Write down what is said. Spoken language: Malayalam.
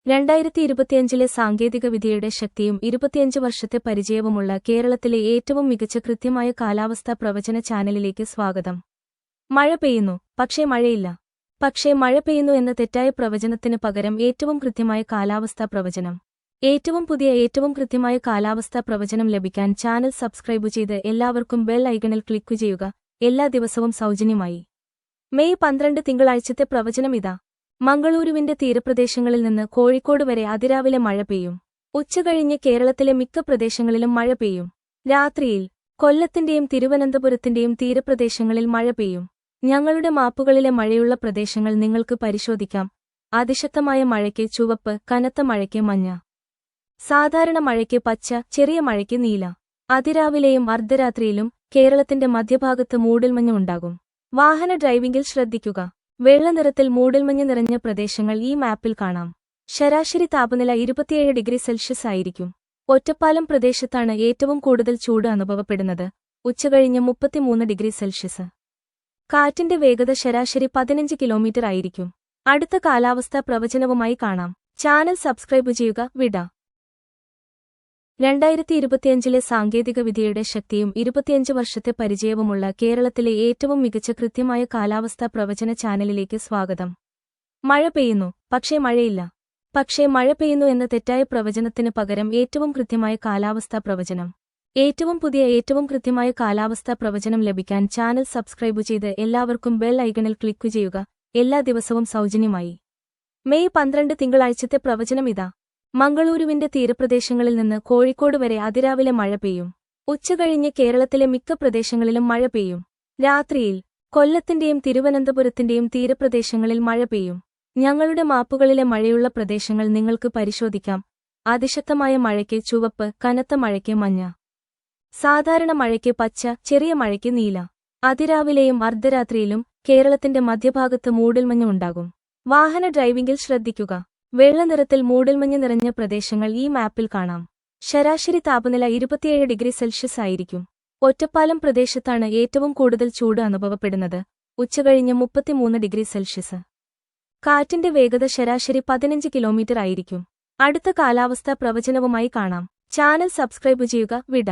2025 സാങ്കേതികവിദ്യയുടെ ശക്തിയും 25 വർഷത്തെ പരിചയവുമുള്ള കേരളത്തിലെ ഏറ്റവും മികച്ച കൃത്യമായ കാലാവസ്ഥാ പ്രവചന ചാനലിലേക്ക് സ്വാഗതം. മഴ പെയ്യുന്നു, പക്ഷേ മഴയില്ല. പക്ഷേ മഴ പെയ്യുന്നു എന്ന തെറ്റായ പ്രവചനത്തിന് പകരം ഏറ്റവും കൃത്യമായ കാലാവസ്ഥാ പ്രവചനം. ഏറ്റവും പുതിയ ഏറ്റവും കൃത്യമായ കാലാവസ്ഥാ പ്രവചനം ലഭിക്കാൻ ചാനൽ സബ്സ്ക്രൈബ് ചെയ്ത് എല്ലാവർക്കും ബെൽ ഐക്കണിൽ ക്ലിക്ക് ചെയ്യുക. എല്ലാ ദിവസവും സൗജന്യമായി. മെയ് 12 തിങ്കളാഴ്ചത്തെ പ്രവചനം ഇതാ. മംഗളൂരുവിന്റെ തീരപ്രദേശങ്ങളിൽ നിന്ന് കോഴിക്കോട് വരെ അതിരാവിലെ മഴ പെയ്യും. ഉച്ചകഴിഞ്ഞ് കേരളത്തിലെ മിക്ക പ്രദേശങ്ങളിലും മഴ പെയ്യും. രാത്രിയിൽ കൊല്ലത്തിന്റെയും തിരുവനന്തപുരത്തിന്റെയും തീരപ്രദേശങ്ങളിൽ മഴ പെയ്യും. ഞങ്ങളുടെ മാപ്പുകളിലെ മഴയുള്ള പ്രദേശങ്ങൾ നിങ്ങൾക്ക് പരിശോധിക്കാം. അതിശക്തമായ മഴയ്ക്ക് ചുവപ്പ്, കനത്ത മഴയ്ക്ക് മഞ്ഞ. സാധാരണ മഴയ്ക്ക് പച്ച, ചെറിയ മഴയ്ക്ക് നീല. അതിരാവിലെയും അർദ്ധരാത്രിയിലും കേരളത്തിന്റെ മധ്യഭാഗത്ത് മൂടൽമഞ്ഞ് ഉണ്ടാകും. വാഹന ഡ്രൈവിംഗിൽ ശ്രദ്ധിക്കുക. വെള്ളനിറത്തിൽ മൂടൽമഞ്ഞ് നിറഞ്ഞ പ്രദേശങ്ങൾ ഈ മാപ്പിൽ കാണാം. ശരാശരി താപനില 27 ഡിഗ്രി സെൽഷ്യസ് ആയിരിക്കും. ഒറ്റപ്പാലം പ്രദേശത്താണ് ഏറ്റവും കൂടുതൽ ചൂട് അനുഭവപ്പെടുന്നത്. ഉച്ചകഴിഞ്ഞ് 33 ഡിഗ്രി സെൽഷ്യസ്. കാറ്റിന്റെ വേഗത ശരാശരി 15 കിലോമീറ്റർ ആയിരിക്കും. അടുത്ത കാലാവസ്ഥാ പ്രവചനവുമായി കാണാം. ചാനൽ സബ്സ്ക്രൈബ് ചെയ്യുക. വിട. 2025 സാങ്കേതികവിദ്യയുടെ ശക്തിയും 25 വർഷത്തെ പരിചയവുമുള്ള കേരളത്തിലെ ഏറ്റവും മികച്ച കൃത്യമായ കാലാവസ്ഥാ പ്രവചന ചാനലിലേക്ക് സ്വാഗതം. മഴ പെയ്യുന്നു, പക്ഷേ മഴയില്ല. പക്ഷേ മഴ പെയ്യുന്നു എന്ന തെറ്റായ പ്രവചനത്തിന് പകരം ഏറ്റവും കൃത്യമായ കാലാവസ്ഥാ പ്രവചനം. ഏറ്റവും പുതിയ ഏറ്റവും കൃത്യമായ കാലാവസ്ഥാ പ്രവചനം ലഭിക്കാൻ ചാനൽ സബ്സ്ക്രൈബ് ചെയ്ത് എല്ലാവർക്കും ബെൽ ഐക്കണിൽ ക്ലിക്ക് ചെയ്യുക. എല്ലാ ദിവസവും സൗജന്യമായി. മെയ് 12 തിങ്കളാഴ്ചത്തെ പ്രവചനം ഇതാ. മംഗളൂരുവിന്റെ തീരപ്രദേശങ്ങളിൽ നിന്ന് കോഴിക്കോട് വരെ അതിരാവിലെ മഴ പെയ്യും. ഉച്ചകഴിഞ്ഞ് കേരളത്തിലെ മിക്ക പ്രദേശങ്ങളിലും മഴ പെയ്യും. രാത്രിയിൽ കൊല്ലത്തിന്റെയും തിരുവനന്തപുരത്തിന്റെയും തീരപ്രദേശങ്ങളിൽ മഴ പെയ്യും. ഞങ്ങളുടെ മാപ്പുകളിലെ മഴയുള്ള പ്രദേശങ്ങൾ നിങ്ങൾക്ക് പരിശോധിക്കാം. അതിശക്തമായ മഴയ്ക്ക് ചുവപ്പ്, കനത്ത മഴയ്ക്ക് മഞ്ഞ. സാധാരണ മഴയ്ക്ക് പച്ച, ചെറിയ മഴയ്ക്ക് നീല. അതിരാവിലെയും അർദ്ധരാത്രിയിലും കേരളത്തിന്റെ മധ്യഭാഗത്ത് മൂടൽമഞ്ഞ് ഉണ്ടാകും. വാഹന ഡ്രൈവിംഗിൽ ശ്രദ്ധിക്കുക. വെള്ളനിറത്തിൽ മൂടൽമഞ്ഞ് നിറഞ്ഞ പ്രദേശങ്ങൾ ഈ മാപ്പിൽ കാണാം. ശരാശരി താപനില 27 ഡിഗ്രി സെൽഷ്യസ് ആയിരിക്കും. ഒറ്റപ്പാലം പ്രദേശത്താണ് ഏറ്റവും കൂടുതൽ ചൂട് അനുഭവപ്പെടുന്നത്. ഉച്ചകഴിഞ്ഞ് 33 ഡിഗ്രി സെൽഷ്യസ്. കാറ്റിന്റെ വേഗത ശരാശരി 15 കിലോമീറ്റർ ആയിരിക്കും. അടുത്ത കാലാവസ്ഥാ പ്രവചനവുമായി കാണാം. ചാനൽ സബ്സ്ക്രൈബ് ചെയ്യുക. വിട.